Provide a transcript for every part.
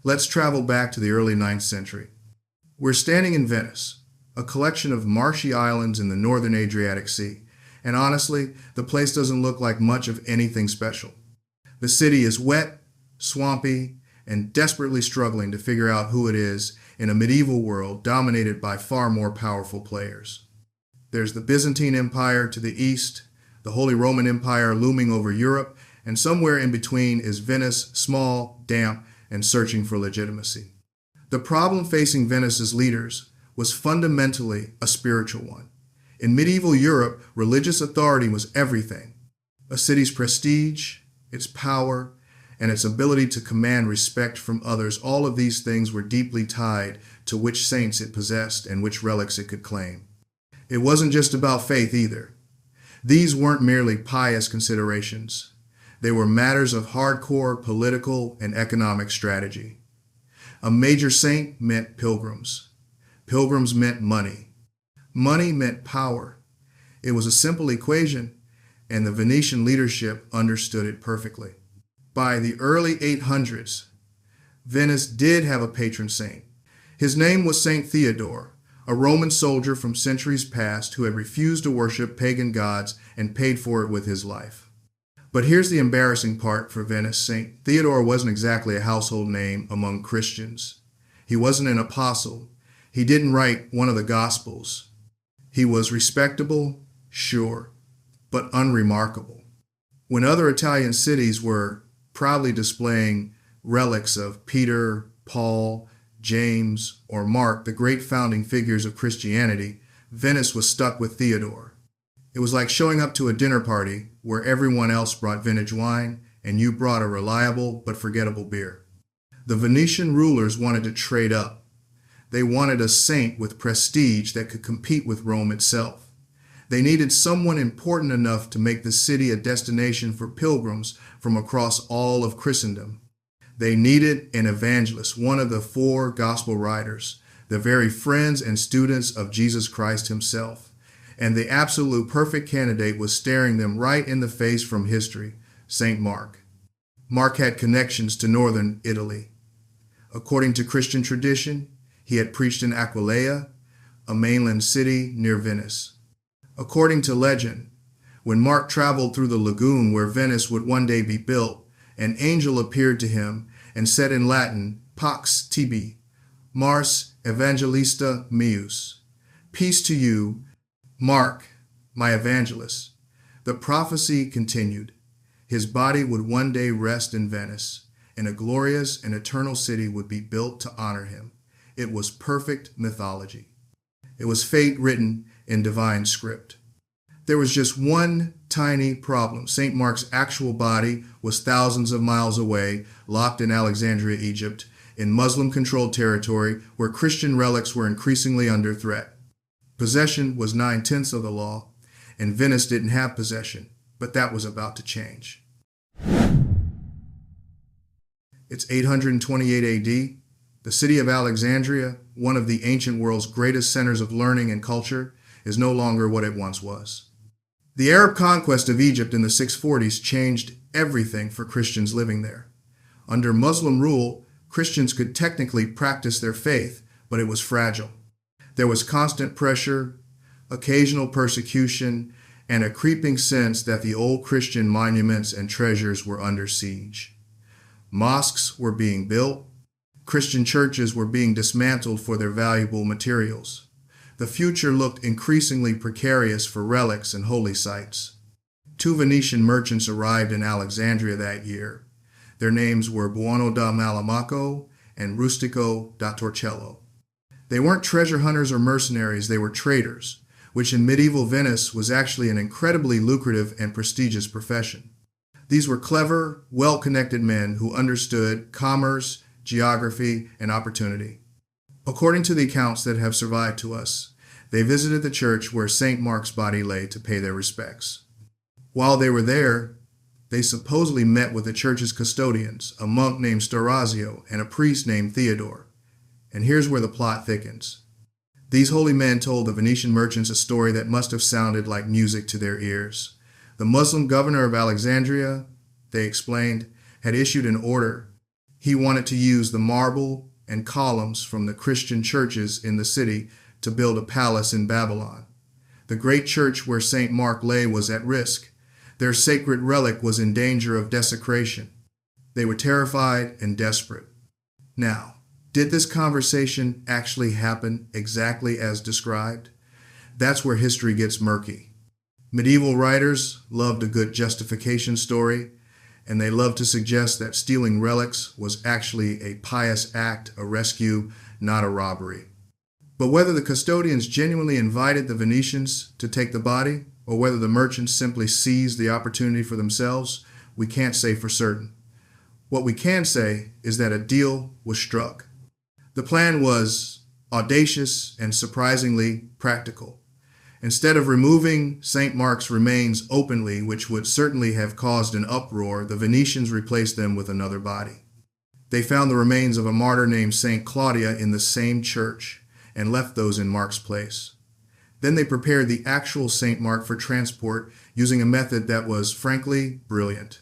Let's travel back to the early 9th century. We're standing in Venice, a collection of marshy islands in the northern Adriatic Sea, and honestly, the place doesn't look like much of anything special. The city is wet, swampy, and desperately struggling to figure out who it is in a medieval world dominated by far more powerful players. There's the Byzantine Empire to the east, the Holy Roman Empire looming over Europe, and somewhere in between is Venice, small, damp, and searching for legitimacy. The problem facing Venice's leaders was fundamentally a spiritual one. In medieval Europe, religious authority was everything. A city's prestige, its power, and its ability to command respect from others, all of these things were deeply tied to which saints it possessed and which relics it could claim. It wasn't just about faith either. These weren't merely pious considerations. They were matters of hardcore political and economic strategy. A major saint meant pilgrims. Pilgrims meant money. Money meant power. It was a simple equation, and the Venetian leadership understood it perfectly. By the early 800s, Venice did have a patron saint. His name was Saint Theodore, a Roman soldier from centuries past who had refused to worship pagan gods and paid for it with his life. But here's the embarrassing part for Venice. Saint Theodore wasn't exactly a household name among Christians. He wasn't an apostle. He didn't write one of the Gospels. He was respectable, sure, but unremarkable. When other Italian cities were proudly displaying relics of Peter, Paul, James, or Mark, the great founding figures of Christianity, Venice was stuck with Theodore. It was like showing up to a dinner party where everyone else brought vintage wine and you brought a reliable but forgettable beer. The Venetian rulers wanted to trade up. They wanted a saint with prestige that could compete with Rome itself. They needed someone important enough to make the city a destination for pilgrims from across all of Christendom. They needed an evangelist, one of the four gospel writers, the very friends and students of Jesus Christ himself. And the absolute perfect candidate was staring them right in the face from history, St. Mark. Mark had connections to northern Italy. According to Christian tradition, he had preached in Aquileia, a mainland city near Venice. According to legend, when Mark traveled through the lagoon where Venice would one day be built, an angel appeared to him and said in Latin, Pax tibi, Mars evangelista meus. Peace to you, Mark, my evangelist. The prophecy continued. His body would one day rest in Venice, and a glorious and eternal city would be built to honor him. It was perfect mythology. It was fate written in divine script. There was just one tiny problem. St. Mark's actual body was thousands of miles away, locked in Alexandria, Egypt, in Muslim-controlled territory where Christian relics were increasingly under threat. Possession was 9/10 of the law, and Venice didn't have possession, but that was about to change. It's 828 AD. The city of Alexandria, one of the ancient world's greatest centers of learning and culture, is no longer what it once was. The Arab conquest of Egypt in the 640s changed everything for Christians living there. Under Muslim rule, Christians could technically practice their faith, but it was fragile. There was constant pressure, occasional persecution, and a creeping sense that the old Christian monuments and treasures were under siege. Mosques were being built. Christian churches were being dismantled for their valuable materials. The future looked increasingly precarious for relics and holy sites. Two Venetian merchants arrived in Alexandria that year. Their names were Buono da Malamaco and Rustico da Torcello. They weren't treasure hunters or mercenaries, they were traders, which in medieval Venice was actually an incredibly lucrative and prestigious profession. These were clever, well-connected men who understood commerce, geography, and opportunity. According to the accounts that have survived to us, they visited the church where St. Mark's body lay to pay their respects. While they were there, they supposedly met with the church's custodians, a monk named Storazio and a priest named Theodore. And here's where the plot thickens. These holy men told the Venetian merchants a story that must have sounded like music to their ears. The Muslim governor of Alexandria, they explained, had issued an order. He wanted to use the marble and columns from the Christian churches in the city to build a palace in Babylon. The great church where St. Mark lay was at risk. Their sacred relic was in danger of desecration. They were terrified and desperate. Now, did this conversation actually happen exactly as described? That's where history gets murky. Medieval writers loved a good justification story, and they loved to suggest that stealing relics was actually a pious act, a rescue, not a robbery. But whether the custodians genuinely invited the Venetians to take the body, or whether the merchants simply seized the opportunity for themselves, we can't say for certain. What we can say is that a deal was struck. The plan was audacious and surprisingly practical. Instead of removing St. Mark's remains openly, which would certainly have caused an uproar, the Venetians replaced them with another body. They found the remains of a martyr named St. Claudia in the same church and left those in Mark's place. Then they prepared the actual St. Mark for transport using a method that was, frankly, brilliant.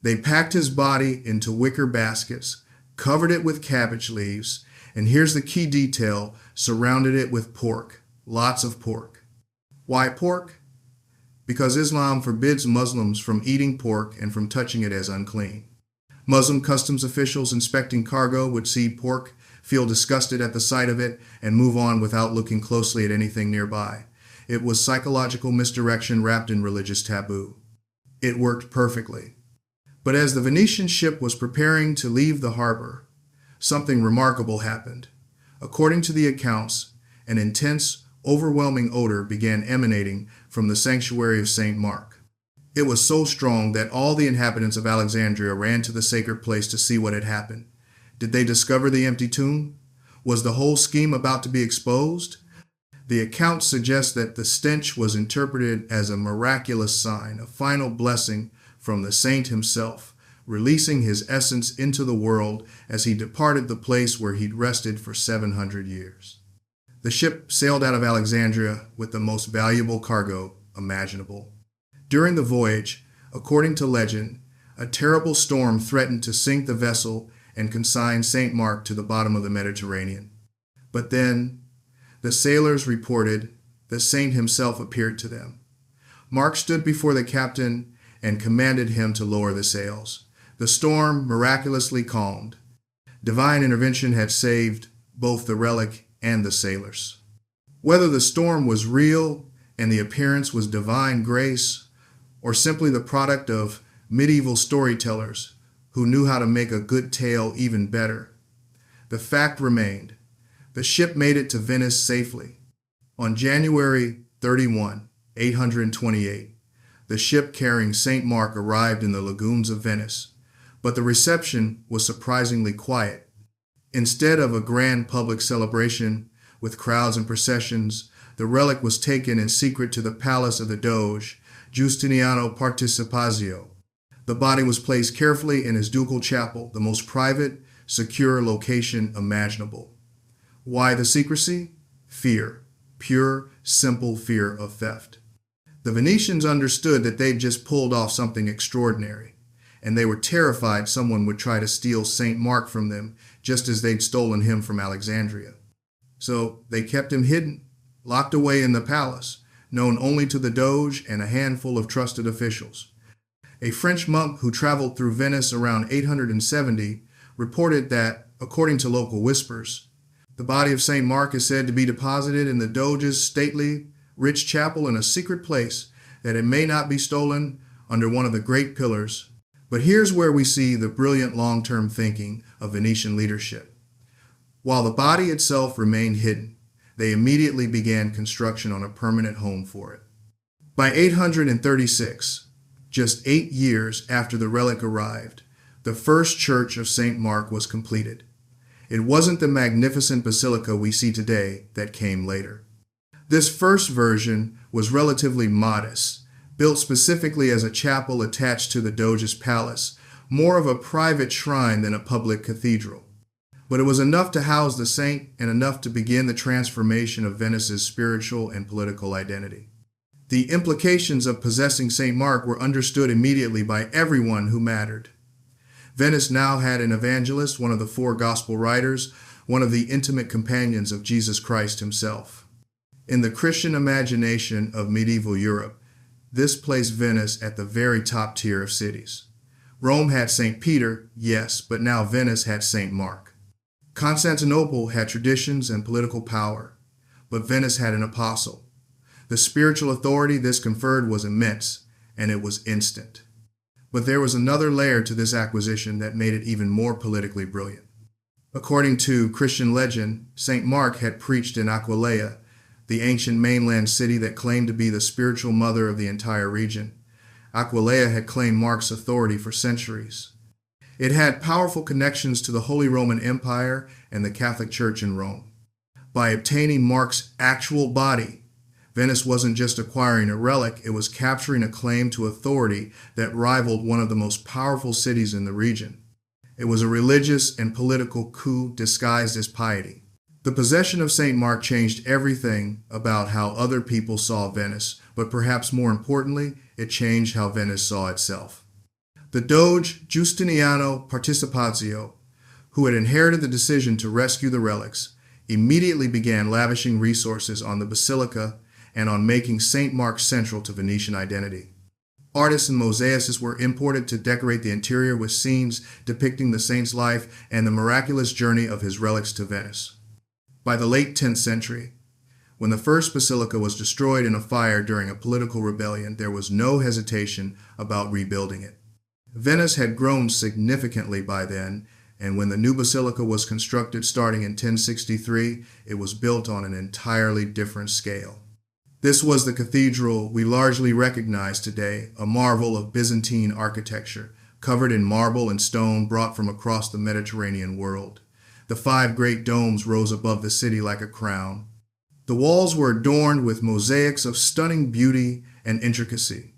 They packed his body into wicker baskets, covered it with cabbage leaves, and here's the key detail, surrounded it with pork, lots of pork. Why pork? Because Islam forbids Muslims from eating pork and from touching it as unclean. Muslim customs officials inspecting cargo would see pork, feel disgusted at the sight of it, and move on without looking closely at anything nearby. It was psychological misdirection wrapped in religious taboo. It worked perfectly. But as the Venetian ship was preparing to leave the harbor, something remarkable happened. According to the accounts, an intense, overwhelming odor began emanating from the sanctuary of St. Mark. It was so strong that all the inhabitants of Alexandria ran to the sacred place to see what had happened. Did they discover the empty tomb? Was the whole scheme about to be exposed? The accounts suggest that the stench was interpreted as a miraculous sign, a final blessing from the saint himself, releasing his essence into the world as he departed the place where he'd rested for 700 years. The ship sailed out of Alexandria with the most valuable cargo imaginable. During the voyage, according to legend, a terrible storm threatened to sink the vessel and consign St. Mark to the bottom of the Mediterranean. But then, the sailors reported the saint himself appeared to them. Mark stood before the captain and commanded him to lower the sails. The storm miraculously calmed. Divine intervention had saved both the relic and the sailors. Whether the storm was real and the appearance was divine grace, or simply the product of medieval storytellers who knew how to make a good tale even better, the fact remained. The ship made it to Venice safely. On January 31, 828, the ship carrying St. Mark arrived in the lagoons of Venice, but the reception was surprisingly quiet. Instead of a grand public celebration with crowds and processions, the relic was taken in secret to the palace of the Doge, Giustiniano Participazio. The body was placed carefully in his ducal chapel, the most private, secure location imaginable. Why the secrecy? Fear. Pure, simple fear of theft. The Venetians understood that they'd just pulled off something extraordinary, and they were terrified someone would try to steal St. Mark from them just as they'd stolen him from Alexandria. So they kept him hidden, locked away in the palace, known only to the Doge and a handful of trusted officials. A French monk who traveled through Venice around 870 reported that, according to local whispers, the body of St. Mark is said to be deposited in the Doge's stately, rich chapel in a secret place, that it may not be stolen under one of the great pillars. But here's where we see the brilliant long-term thinking of Venetian leadership. While the body itself remained hidden, they immediately began construction on a permanent home for it. By 836, just 8 years after the relic arrived, the first church of St. Mark was completed. It wasn't the magnificent basilica we see today that came later. This first version was relatively modest, built specifically as a chapel attached to the Doge's palace, more of a private shrine than a public cathedral. But it was enough to house the saint and enough to begin the transformation of Venice's spiritual and political identity. The implications of possessing St. Mark were understood immediately by everyone who mattered. Venice now had an evangelist, one of the four gospel writers, one of the intimate companions of Jesus Christ himself. In the Christian imagination of medieval Europe, this placed Venice at the very top tier of cities. Rome had St. Peter, yes, but now Venice had St. Mark. Constantinople had traditions and political power, but Venice had an apostle. The spiritual authority this conferred was immense, and it was instant. But there was another layer to this acquisition that made it even more politically brilliant. According to Christian legend, St. Mark had preached in Aquileia, the ancient mainland city that claimed to be the spiritual mother of the entire region. Aquileia had claimed Mark's authority for centuries. It had powerful connections to the Holy Roman Empire and the Catholic Church in Rome. By obtaining Mark's actual body, Venice wasn't just acquiring a relic, it was capturing a claim to authority that rivaled one of the most powerful cities in the region. It was a religious and political coup disguised as piety. The possession of St. Mark changed everything about how other people saw Venice, but perhaps more importantly, it changed how Venice saw itself. The Doge Giustiniano Participazio, who had inherited the decision to rescue the relics, immediately began lavishing resources on the basilica and on making St. Mark central to Venetian identity. Artists and mosaicists were imported to decorate the interior with scenes depicting the saint's life and the miraculous journey of his relics to Venice. By the late 10th century, when the first basilica was destroyed in a fire during a political rebellion, there was no hesitation about rebuilding it. Venice had grown significantly by then, and when the new basilica was constructed starting in 1063, it was built on an entirely different scale. This was the cathedral we largely recognize today, a marvel of Byzantine architecture, covered in marble and stone brought from across the Mediterranean world. The 5 great domes rose above the city like a crown. The walls were adorned with mosaics of stunning beauty and intricacy.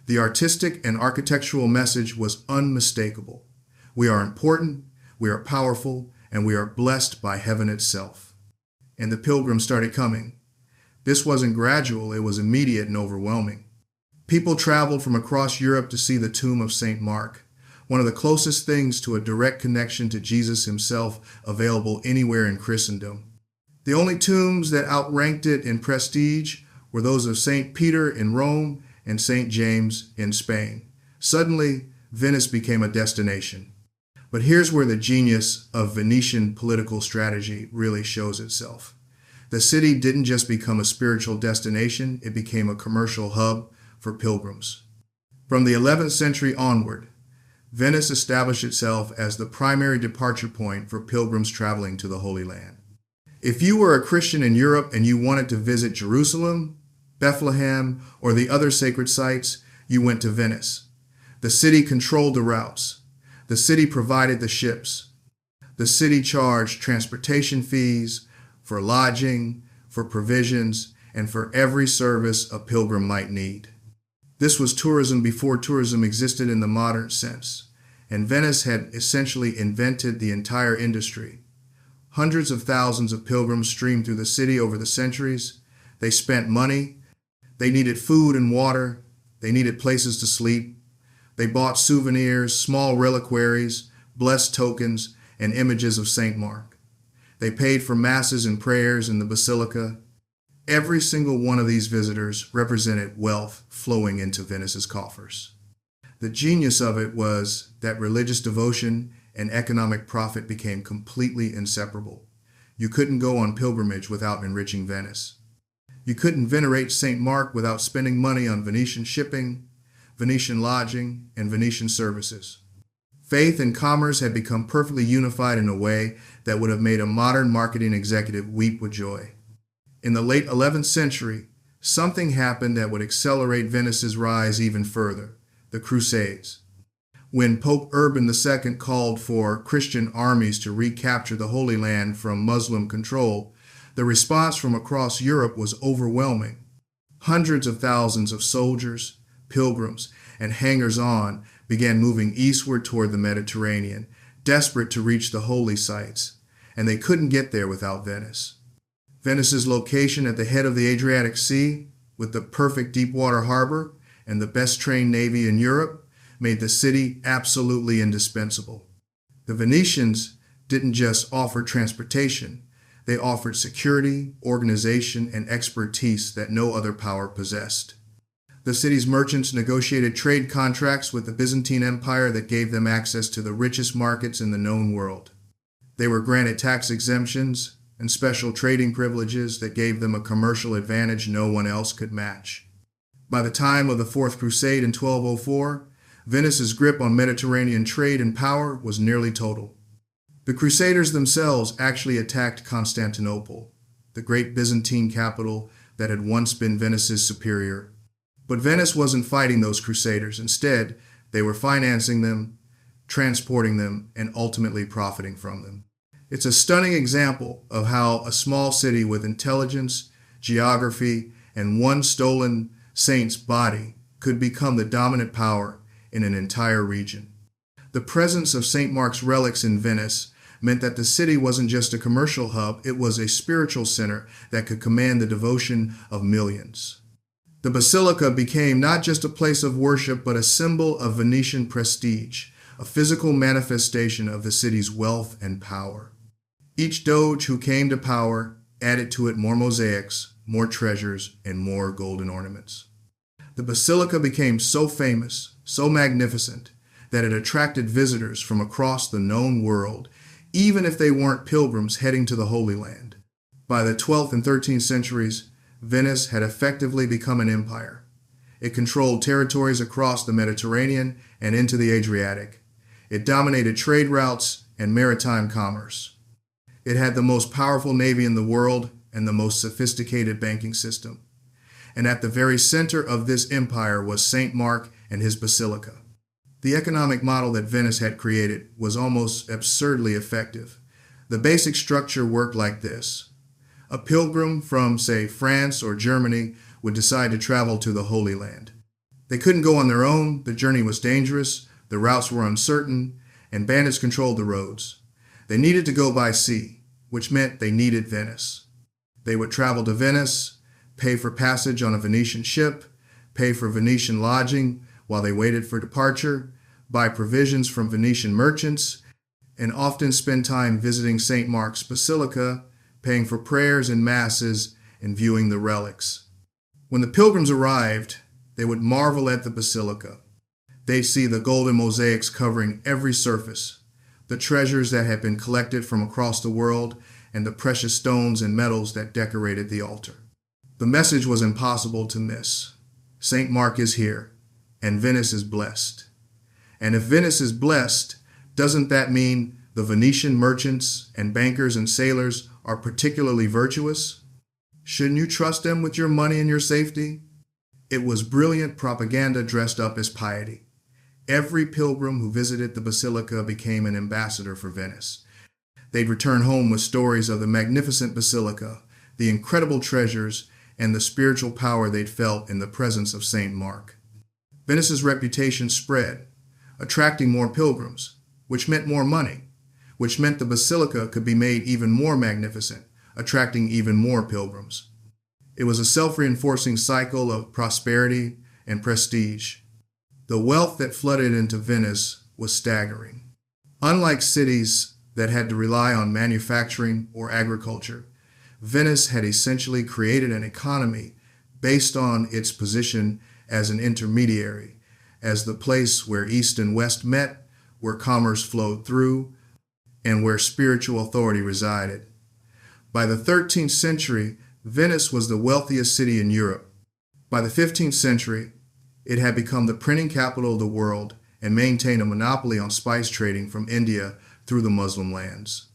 The artistic and architectural message was unmistakable. We are important, we are powerful, and we are blessed by heaven itself. And the pilgrims started coming. This wasn't gradual, it was immediate and overwhelming. People traveled from across Europe to see the tomb of St. Mark, one of the closest things to a direct connection to Jesus himself available anywhere in Christendom. The only tombs that outranked it in prestige were those of St. Peter in Rome and St. James in Spain. Suddenly, Venice became a destination. But here's where the genius of Venetian political strategy really shows itself. The city didn't just become a spiritual destination, it became a commercial hub for pilgrims. From the 11th century onward, Venice established itself as the primary departure point for pilgrims traveling to the Holy Land. If you were a Christian in Europe and you wanted to visit Jerusalem, Bethlehem, or the other sacred sites, you went to Venice. The city controlled the routes. The city provided the ships. The city charged transportation fees for lodging, for provisions, and for every service a pilgrim might need. This was tourism before tourism existed in the modern sense, and Venice had essentially invented the entire industry. Hundreds of thousands of pilgrims streamed through the city over the centuries. They spent money. They needed food and water. They needed places to sleep. They bought souvenirs, small reliquaries, blessed tokens, and images of St. Mark. They paid for masses and prayers in the basilica. Every single one of these visitors represented wealth flowing into Venice's coffers. The genius of it was that religious devotion and economic profit became completely inseparable. You couldn't go on pilgrimage without enriching Venice. You couldn't venerate St. Mark without spending money on Venetian shipping, Venetian lodging, and Venetian services. Faith and commerce had become perfectly unified in a way that would have made a modern marketing executive weep with joy. In the late 11th century, something happened that would accelerate Venice's rise even further: the Crusades. When Pope Urban II called for Christian armies to recapture the Holy Land from Muslim control, the response from across Europe was overwhelming. Hundreds of thousands of soldiers, pilgrims, and hangers-on began moving eastward toward the Mediterranean, desperate to reach the holy sites, and they couldn't get there without Venice. Venice's location at the head of the Adriatic Sea, with the perfect deep-water harbor and the best-trained navy in Europe, made the city absolutely indispensable. The Venetians didn't just offer transportation, they offered security, organization, and expertise that no other power possessed. The city's merchants negotiated trade contracts with the Byzantine Empire that gave them access to the richest markets in the known world. They were granted tax exemptions and special trading privileges that gave them a commercial advantage no one else could match. By the time of the Fourth Crusade in 1204, Venice's grip on Mediterranean trade and power was nearly total. The Crusaders themselves actually attacked Constantinople, the great Byzantine capital that had once been Venice's superior. But Venice wasn't fighting those Crusaders. Instead, they were financing them, transporting them, and ultimately profiting from them. It's a stunning example of how a small city with intelligence, geography, and one stolen saint's body could become the dominant power in an entire region. The presence of St. Mark's relics in Venice meant that the city wasn't just a commercial hub, it was a spiritual center that could command the devotion of millions. The basilica became not just a place of worship, but a symbol of Venetian prestige, a physical manifestation of the city's wealth and power. Each doge who came to power added to it more mosaics, more treasures, and more golden ornaments. The basilica became so famous, so magnificent, that it attracted visitors from across the known world, even if they weren't pilgrims heading to the Holy Land. By the 12th and 13th centuries, Venice had effectively become an empire. It controlled territories across the Mediterranean and into the Adriatic. It dominated trade routes and maritime commerce. It had the most powerful navy in the world and the most sophisticated banking system. And at the very center of this empire was St. Mark and his basilica. The economic model that Venice had created was almost absurdly effective. The basic structure worked like this. A pilgrim from, say, France or Germany would decide to travel to the Holy Land. They couldn't go on their own, the journey was dangerous, the routes were uncertain, and bandits controlled the roads. They needed to go by sea, which meant they needed Venice. They would travel to Venice, pay for passage on a Venetian ship, pay for Venetian lodging while they waited for departure, buy provisions from Venetian merchants, and often spend time visiting St. Mark's Basilica, paying for prayers and masses, and viewing the relics. When the pilgrims arrived, they would marvel at the basilica. They'd see the golden mosaics covering every surface, the treasures that had been collected from across the world, and the precious stones and metals that decorated the altar. The message was impossible to miss. St. Mark is here, and Venice is blessed. And if Venice is blessed, doesn't that mean the Venetian merchants and bankers and sailors are particularly virtuous? Shouldn't you trust them with your money and your safety? It was brilliant propaganda dressed up as piety. Every pilgrim who visited the basilica became an ambassador for Venice. They'd return home with stories of the magnificent basilica, the incredible treasures, and the spiritual power they'd felt in the presence of St. Mark. Venice's reputation spread, attracting more pilgrims, which meant more money, which meant the basilica could be made even more magnificent, attracting even more pilgrims. It was a self-reinforcing cycle of prosperity and prestige. The wealth that flooded into Venice was staggering. Unlike cities that had to rely on manufacturing or agriculture, Venice had essentially created an economy based on its position as an intermediary, as the place where East and West met, where commerce flowed through, and where spiritual authority resided. By the 13th century, Venice was the wealthiest city in Europe. By the 15th century, it had become the printing capital of the world and maintained a monopoly on spice trading from India through the Muslim lands.